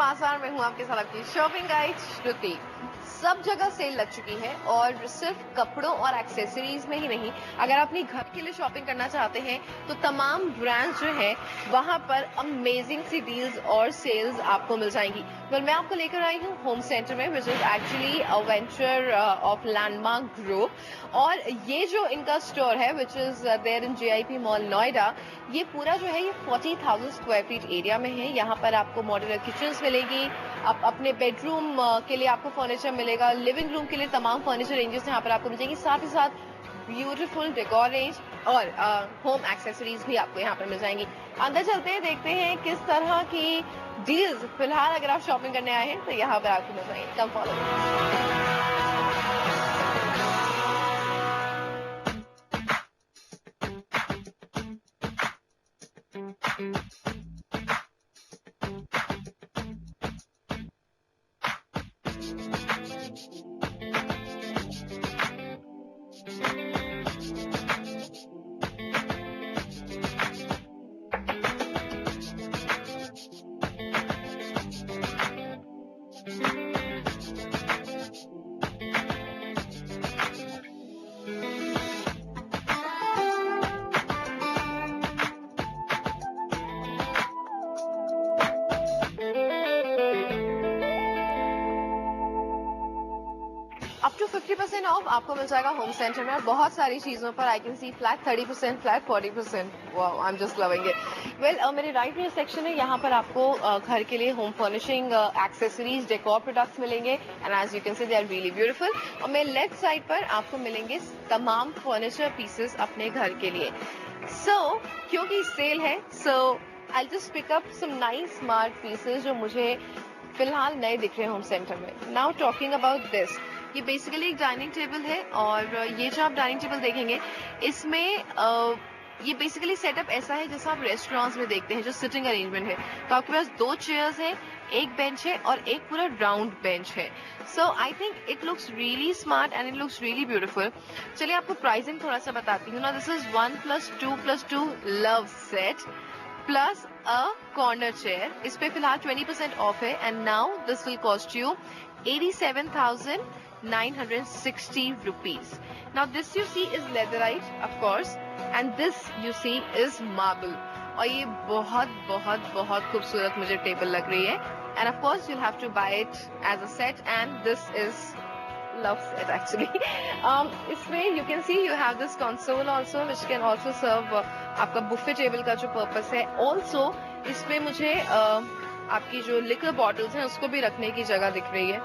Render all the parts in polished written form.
बाजार में हूँ आपके साथ आपकी शॉपिंग गाइड श्रुति। सब जगह सेल लग चुकी है और सिर्फ कपड़ों और एक्सेसरीज में ही नहीं, अगर आप अपने घर के लिए शॉपिंग करना चाहते हैं तो तमाम ब्रांड्स जो है वहां पर अमेजिंग सी डील्स और सेल्स आपको मिल जाएंगी। मैं आपको लेकर आई हूँ होम सेंटर में, which is actually a venture of Landmark group. और ये जो इनका स्टोर है which is there in JIP mall Noida, ये पूरा जो है ये 40,000 स्क्वायर फीट एरिया में है। यहाँ पर आपको मॉड्यूलर किचन्स मिलेगी, आप अपने बेडरूम के लिए आपको फर्नीचर मिलेगा, लिविंग रूम के लिए तमाम फर्नीचर रेंजेस यहाँ पर आपको मिल जाएंगी, साथ ही साथ ब्यूटीफुल डेकोर रेंज और होम एक्सेसरीज भी आपको यहाँ पर मिल जाएंगी। अंदर चलते हैं, देखते हैं किस तरह की डील्स फिलहाल अगर आप शॉपिंग करने आए हैं तो यहाँ पर आपको मिल जाएंगे। Come follow. Up to 50% off आपको मिल जाएगा होम सेंटर में। बहुत सारी चीजों पर I can see flat 30%, flat 40%। Wow, I am just loving it. Well, मेरे राइट में सेक्शन है, यहाँ पर आपको घर के लिए home furnishing accessories, decor products मिलेंगे and as you can see they are really beautiful. और मेरे लेफ्ट साइड पर आपको मिलेंगे तमाम फर्नीचर पीसेस अपने घर के लिए। क्योंकि सेल है, I just pick up some nice smart pieces जो मुझे फिलहाल नए दिख रहे हैं होम सेंटर में। नाउ टॉकिंग अबाउट दिस, ये बेसिकली एक डाइनिंग टेबल है और ये जो आप डाइनिंग टेबल देखेंगे इसमें ये बेसिकली सेटअप ऐसा है जैसा आप रेस्टोरेंट्स में देखते हैं, जो सिटिंग अरेंजमेंट है। तो आपके पास 2 चेयर्स है, एक बेंच है और एक पूरा राउंड बेंच है। So I think it looks really smart and it looks really beautiful. चलिए आपको प्राइसिंग थोड़ा सा बताती हूँ ना। This is 1+2+2 love set plus a corner chair. इस पे फिलहाल 20% ऑफ है and now this will cost you 87,960 rupees. Now this you see is leatherite of course and this you see is marble. और ये बहुत बहुत बहुत खूबसूरत मुझे टेबल लग रही है and of course you'll have to buy it as a set and this is love set actually. इसमें you can see you have this console also which can also serve आपका बुफे टेबल का जो purpose है। also इसमें मुझे आपकी जो liquor bottles हैं उसको भी रखने की जगह दिख रही है।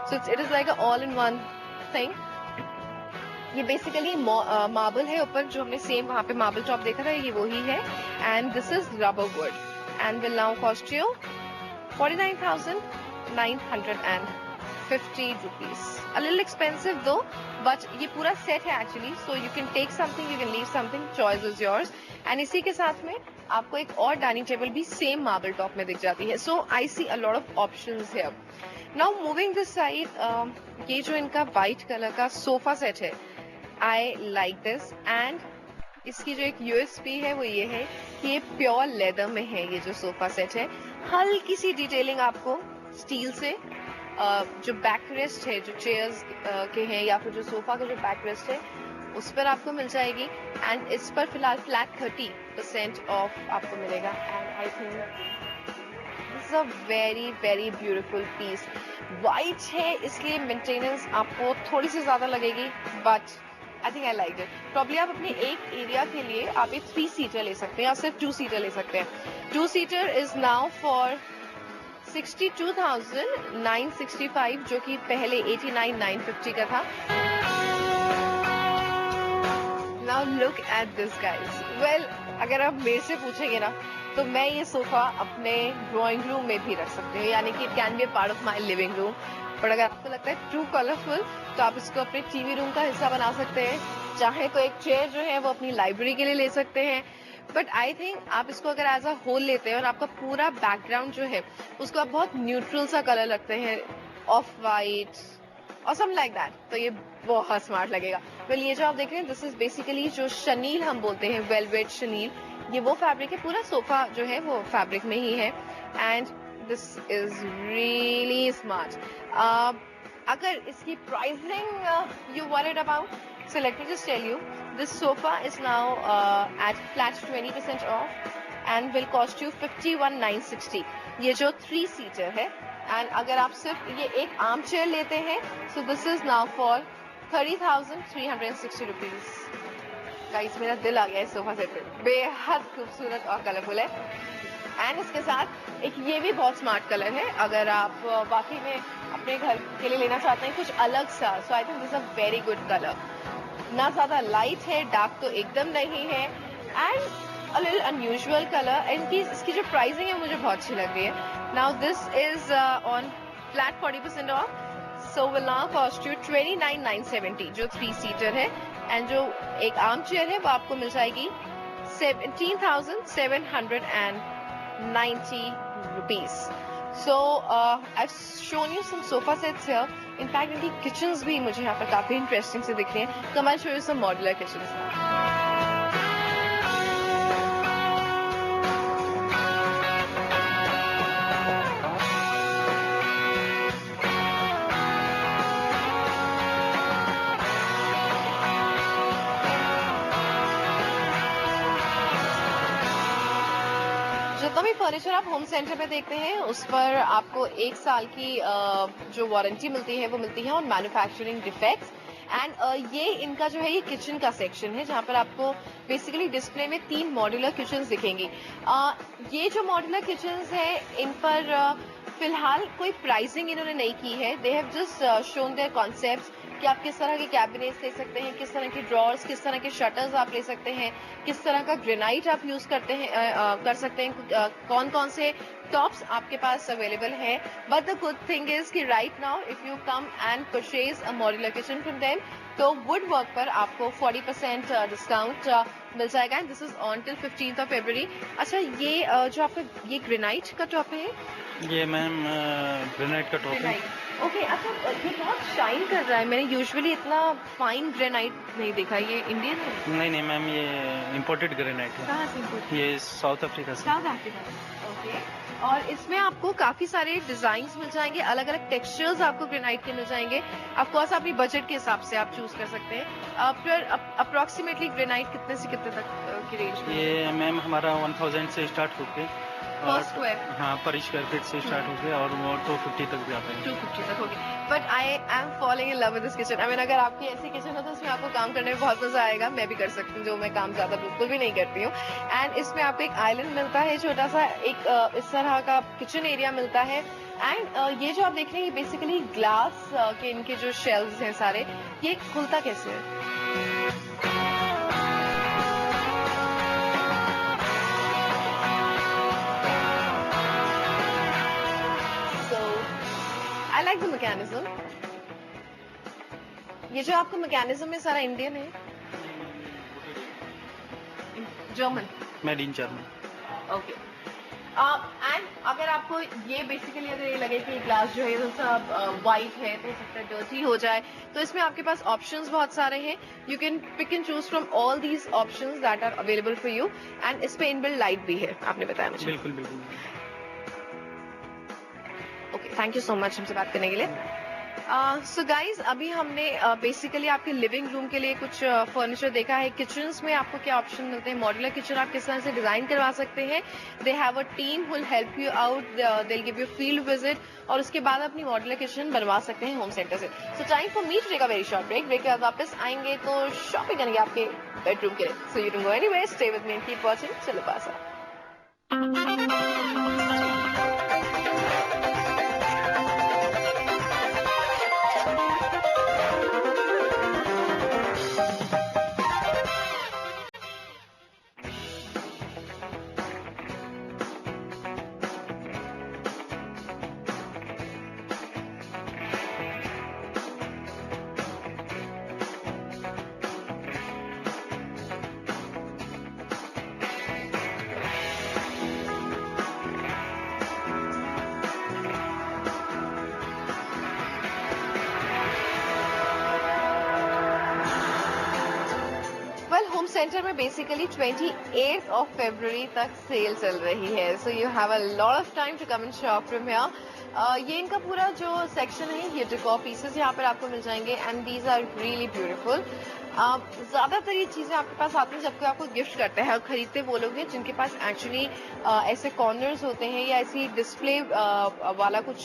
So it is like a all-in-one thing. ये बेसिकली मार्बल है ऊपर, जो हमने सेम वहाँ पे मार्बल टॉप देखा था ये वही है and this is rubber would and will now cost you 49,950 rupees. A little expensive though, but ये पूरा सेट है actually, so you can take something, you can leave something, choice is yours. And इसी के साथ में आपको एक और डाइनिंग टेबल भी सेम मार्बल टॉप में दिख जाती है। So I see a lot of options here. Now moving this side, ये जो इनका वाइट कलर का सोफा सेट है, आई लाइक दिस एंड इसकी जो एक USP है वो ये है कि ये प्योर लेदर में है। ये जो सोफा सेट है, हल्की सी डिटेलिंग आपको स्टील से, जो बैक रेस्ट है जो चेयर्स के हैं या फिर जो सोफा का जो बैक रेस्ट है उस पर आपको मिल जाएगी एंड इस पर फिलहाल फ्लैट 30% ऑफ आपको मिलेगा and I think this is a very very beautiful piece. White है इसलिए मेंटेनेंस आपको थोड़ी सी ज्यादा लगेगी but I think I like it. Probably आप अपने एक एरिया के लिए आप एक 3 सीटर ले सकते हैं या सिर्फ 2 सीटर ले सकते हैं। 2 सीटर इज नाउ फॉर 62,965 जो कि पहले 89,950 का था। Now look at this guys. Well, अगर आप मेरे से पूछेंगे ना तो मैं ये सोफा अपने ड्राइंग रूम में भी रख सकती हूँ, यानी कि it can be a part of my living room. पर अगर आपको लगता है टू कलरफुल तो आप इसको अपने टीवी रूम का हिस्सा बना सकते हैं। चाहे तो एक चेयर जो है वो अपनी लाइब्रेरी के लिए ले सकते हैं, बट आई थिंक आप इसको अगर एज अ होल लेते हैं और आपका पूरा बैकग्राउंड जो है उसको आप बहुत न्यूट्रल सा कलर लगते हैं, ऑफ वाइट और समथिंग लाइक दैट, तो ये बहुत स्मार्ट लगेगा। वेल, ये जो आप देख रहे हैं दिस इज बेसिकली जो शनील हम बोलते हैं, वेलवेट शनील, ये वो फैब्रिक है। पूरा सोफा जो है वो फैब्रिक में ही है and this is really smart. अगर इसकी pricing you worried about, so let me just tell you, this sofa is now at flat 20% off and will cost you 51,960. ये जो 3-seater है, and अगर आप सिर्फ ये एक आर्म चेयर लेते हैं, so this is now for 30,360 rupees. Guys मेरा दिल आ गया इस सोफा सेट पे, बेहद खूबसूरत और कलरफुल है. एंड इसके साथ एक ये भी बहुत स्मार्ट कलर है, अगर आप वाकई में अपने घर के लिए लेना चाहते हैं कुछ अलग सा, so I think this a very good colour. ना ज्यादा लाइट है, डार्क तो एकदम नहीं है, and a little unusual colour. And इसकी जो प्राइसिंग है मुझे बहुत अच्छी लग रही है. Now this is on flat 40% of, so will now cost you 29,970 जो 3-seater है. एंड जो एक आर्म चेयर है वो आपको मिल जाएगी 17,790 rupees. So I've shown you some sofa sets here. In fact, इनकी किचन्स भी मुझे यहाँ पर काफी इंटरेस्टिंग से दिख रही हैं. So I'll show you some modular kitchens now. जितना भी फर्नीचर आप होम सेंटर पे देखते हैं उस पर आपको 1 साल की जो वारंटी मिलती है वो मिलती है ऑन मैन्युफैक्चरिंग डिफेक्ट्स. एंड ये इनका जो है ये किचन का सेक्शन है जहाँ पर आपको बेसिकली डिस्प्ले में 3 मॉड्यूलर किचन्स दिखेंगी. ये जो मॉड्यूलर किचन्स है इन पर फिलहाल कोई प्राइसिंग इन्होंने नहीं की है. They have just shown their concepts कि आप किस तरह के कैबिनेट्स ले सकते हैं, किस तरह के ड्रॉर्स, किस तरह के शटर्स आप ले सकते हैं, किस तरह का ग्रेनाइट आप यूज करते हैं कर सकते हैं, कौन कौन से टॉप्स आपके पास अवेलेबल है. But the good thing is कि right now if you come and purchase a modular kitchen from them तो वुड वर्क पर आपको 40% डिस्काउंट मिल जाएगा. And this is on till 15th of February. अच्छा, ये जो आपका ये ग्रेनाइट का टॉप है, ये मैम ग्रेनाइट का टॉप है. ओके. अच्छा, ये बहुत शाइन कर रहा है. मैंने यूजुअली इतना फाइन ग्रेनाइट नहीं देखा. ये इंडियन है? नहीं मैम, ये इम्पोर्टेड ग्रेनाइट है. कहाँ से इम्पोर्ट? ये साउथ अफ्रीका से. South Africa. ओके. और इसमें आपको काफी सारे डिजाइन्स मिल जाएंगे, अलग अलग टेक्सचर्स आपको ग्रेनाइट के मिल जाएंगे. ऑफ कोर्स अपनी बजट के हिसाब से आप चूज कर सकते हैं. फिर अप्रोक्सीमेटली ग्रेनाइट कितने से कितने तक की रेंज में? ये मैम हमारा 1000 से स्टार्ट होके पर स्क्वायर, हाँ, पर स्क्वायर फीट से स्टार्ट हो गया और वो 250 तक भी आता है. 250 तक होगी. But I am following in love with this kitchen. I mean अगर आपकी ऐसी किचन हो तो उसमें आपको काम करने में बहुत मजा आएगा. मैं भी कर सकती हूँ, जो मैं काम ज्यादा बिल्कुल भी नहीं करती हूँ. एंड इसमें आपको एक आइलैंड मिलता है छोटा सा, एक इस तरह का किचन एरिया मिलता है. एंड ये जो आप देख रहे हैं ये बेसिकली ग्लास के इनके जो शेल्व्स हैं सारे, ये खुलता कैसे है? I like the mechanism. ये जो आपका मैकेनिज्म है सारा इंडियन है? German. Made in German. Okay. And अगर आपको ये बेसिकली अगर ये लगे कि ग्लास जो है थोड़ा सा वाइट है तो हो सकता है डर्टी हो जाए, तो इसमें आपके पास ऑप्शंस बहुत सारे हैं. You can pick and choose from all these options that are available for you. And इस पे इनबिल्ट लाइट भी है, आपने बताया मुझे. बिल्कुल बिल्कुल. Okay, thank you so much हमसे बात करने के लिए. सो गाइज, अभी हमने बेसिकली आपके लिविंग रूम के लिए कुछ फर्नीचर देखा है. किचन्स में आपको क्या ऑप्शन मिलते हैं, मॉड्यूलर किचन आप किस तरह से डिजाइन करवा सकते हैं. They have a team who will help you out, they will give you field visit, और उसके बाद अपनी मॉड्यूलर किचन बनवा सकते हैं होम सेंटर से. So time for me to take a very short break. Break के बाद वापस आएंगे तो शॉपिंग करेंगे आपके बेडरूम के लिए. So you don't go anywhere, stay with me and keep watching. चलो पास आ. होम सेंटर में बेसिकली 28th of February तक सेल चल रही है, so you have a lot of time to come and shop from here. ये इनका पूरा जो सेक्शन है, ये डेकोर पीसेस यहाँ पर आपको मिल जाएंगे and these are really beautiful. ज़्यादातर ये चीज़ें आपके पास आती हैं जबकि आपको गिफ्ट करते हैं और खरीदते वो लोग हैं जिनके पास एक्चुअली ऐसे कॉर्नर्स होते हैं या ऐसी डिस्प्ले वाला कुछ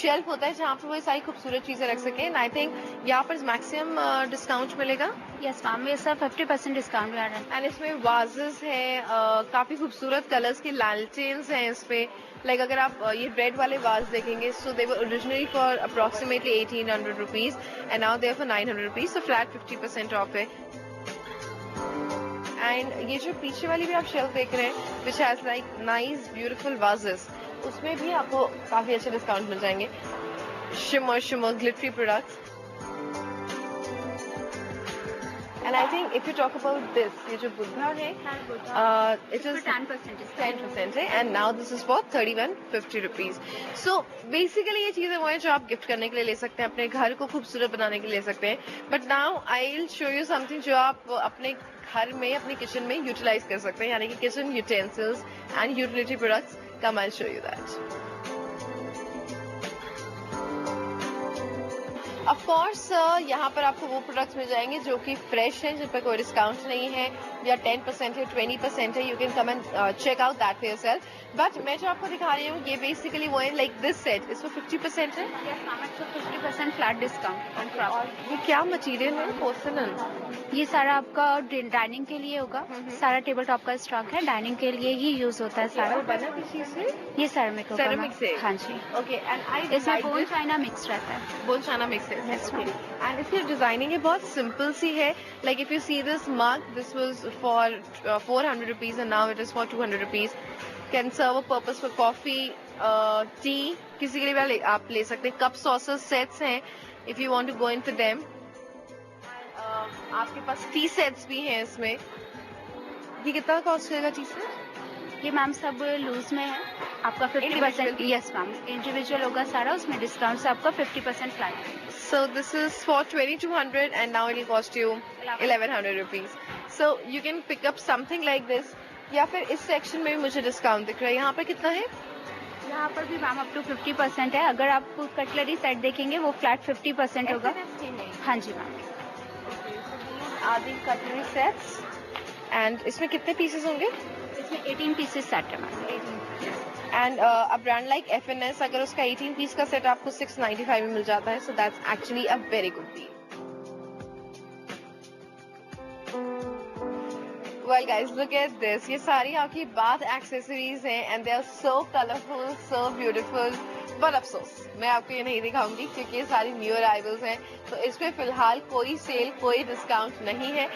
शेल्फ होता है जहाँ पर वो सारी खूबसूरत चीज़ें रख सकें। एंड आई थिंक यहाँ पर मैक्सिमम डिस्काउंट मिलेगा। यस मैम, ये सर 50% डिस्काउंट आ रहा है। एंड इसमें वाजेस हैं, काफ़ी खूबसूरत कलर्स की लैलटेन्स हैं इस पे। लाइक अगर आप ये ब्रेड वाले वाज देखेंगे, so they were originally for approximately 1800 rupees and now they are for 900 rupees, so flat 50% off है। एंड ये जो पीछे वाली भी आप शेल्फ देख रहे हैं which has like nice beautiful vases, उसमें भी आपको काफ़ी अच्छे डिस्काउंट मिल जाएंगे। Shimmer glittery products. And I think if you talk about this, ये जो बुद्धा है, it is 10% है, and now this is for 3150 rupees. So basically ये चीजें वो हैं जो आप गिफ्ट करने के लिए ले सकते हैं, अपने घर को खूबसूरत बनाने के लिए ले सकते हैं. But now I'll show you something जो आप अपने घर में, अपने किचन में यूटिलाइज कर सकते हैं, यानी कि kitchen utensils and utility products. Come, I'll show you that. Of course यहाँ पर आपको वो प्रोडक्ट्स मिल जाएंगे जो कि फ्रेश हैं, जिन पर कोई डिस्काउंट नहीं है, या 10% है, 20% है. You can come and check out that for yourself. But मैं जो आपको दिखा रही हूँ ये बेसिकली वो है लाइक दिस सेट, इसमें 50% है. 50% फ्लैट डिस्काउंट. और ये क्या मटीरियल है? पोर्सलन. ये सारा आपका डाइनिंग के लिए होगा. सारा टेबल टॉप का स्टॉक है, डाइनिंग के लिए ही यूज होता है सारा. बना किस चीज से? ये सेरेमिक होगा. सेरेमिक से? हाँ जी. ओके. एंड आई इसमें बोन चाइना मिक्स रहता है. बोन चाइना मिक्स है. Yes, ma'am. एंड इसकी डिजाइनिंग है बहुत सिंपल सी है. Like if you see this mug, this was for 400 rupees and now it is for 200 rupees. Can serve a purpose for coffee, tea, किसी के लिए भी आप ले सकते हैं. कप सॉसर सेट्स हैं if you want to go in for them. आपके पास टी सेट्स भी हैं इसमें. ये कितना कॉस्ट रहेगा टी सेट? ये मैम सब लूज में है. आपका 50%. यस मैम, इंडिविजुअल होगा सारा. उसमें डिस्काउंट से आपका 50% flat. So this is for 2200 and now it will cost you 1100 rupees. So you can pick up something like this. या फिर इस सेक्शन में भी मुझे डिस्काउंट दिख रहा है. यहाँ पर कितना है? यहाँ पर भी मैम अप टू 50% है. अगर आप कटलरी सेट देखेंगे वो फ्लैट 50% होगा. हाँ जी मैम. आदि कटलरी सेट्स. एंड इसमें कितने पीसेस होंगे? इसमें 18 पीसेस सेट है ma'am. And a brand like FNS, अगर उसका 18 पीस का सेट आपको 695 में मिल जाता है, so that's actually a very good deal. Well guys, look at this. ये सारी आपकी बाथ एक्सेसरीज हैं and they are so colourful, so beautiful. But अफसोस मैं आपको ये नहीं दिखाऊंगी क्योंकि ये सारी न्यू अराइवल्स हैं, तो इसमें फिलहाल कोई सेल, कोई डिस्काउंट नहीं है.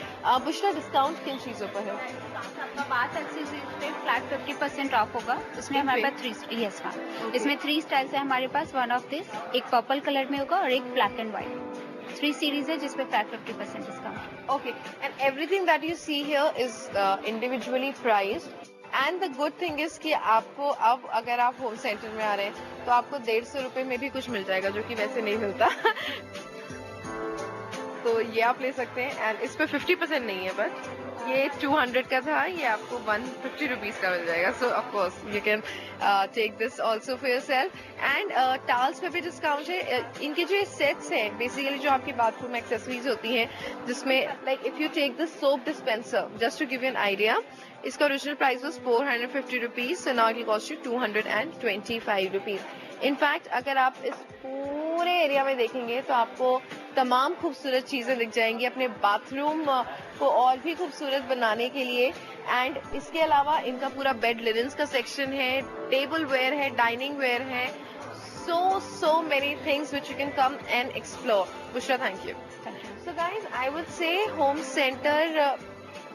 बुशरा, डिस्काउंट किन चीज़ों पर है? आपका बाथ एक्सेसरीज पे फ्लैट 50% ऑफ होगा. इसमें हमारे पास 3. यस मैम, इसमें 3 स्टाइल्स है हमारे पास. वन ऑफ दिस, एक पर्पल कलर में होगा और एक ब्लैक एंड व्हाइट. 3 सीरीज है जिसपे flat 50% discount. Okay, and everything that you see here is individually priced. And the good thing is कि आपको अब अगर आप होम सेंटर में आ रहे हैं तो आपको 150 रुपए में भी कुछ मिल जाएगा जो कि वैसे नहीं मिलता. तो ये आप ले सकते हैं. एंड इस पे 50% नहीं है, बट ये 200 का था, ये आपको 150 रुपीज का मिल जाएगा. So of course you can take this also for yourself. And towels पे भी डिस्काउंट है. इनके जो सेट्स हैं बेसिकली जो आपकी बाथरूम एक्सेसरीज होती हैं, जिसमें like if you take this soap dispenser, just to give you an idea, इसका original price was 450 rupees, so now it will cost you 225 rupees. In fact अगर आप इस पूरे एरिया में देखेंगे तो आपको तमाम खूबसूरत चीज़ें दिख जाएंगी अपने बाथरूम को और भी खूबसूरत बनाने के लिए. एंड इसके अलावा इनका पूरा बेड लिनन्स का सेक्शन है, टेबल वेयर है, डाइनिंग वेयर है. so many things which you can come and explore. Bushra, thank you. So guys, I would say home center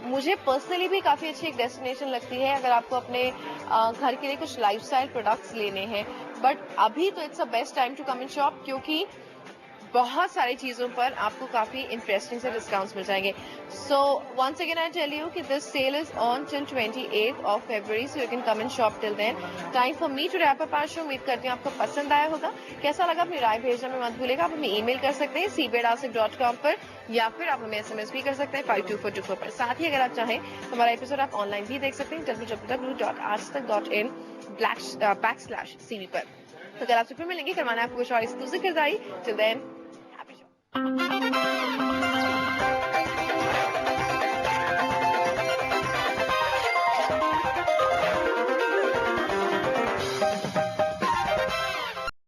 मुझे पर्सनली भी काफ़ी अच्छी एक डेस्टिनेशन लगती है अगर आपको अपने घर के लिए कुछ लाइफस्टाइल प्रोडक्ट्स लेने हैं. बट अभी तो it's a best time to come in shop क्योंकि बहुत सारी चीजों पर आपको काफी इंटरेस्टिंग से डिस्काउंट्स मिल जाएंगे. So once again I tell you कि this sale is on till 28th of February, so you can come and shop till then. Time for me to wrap up our show. उम्मीद करती हूँ आपको पसंद आया होगा. कैसा लगा अपनी राय भेजना में मत भूलिएगा. आप हमें ईमेल कर सकते हैं cbedasik.com पर, या फिर आप हमें SMS भी कर सकते हैं 52424 पर. साथ ही अगर आप चाहें हमारा एपिसोड आप ऑनलाइन भी देख सकते हैं www.aajtak.in/cb पर. तो कल आपसे फिर मिलेंगे, करवाना है आपको कुछ और एक्सक्लूसिव खरीदारी. Till than happy show.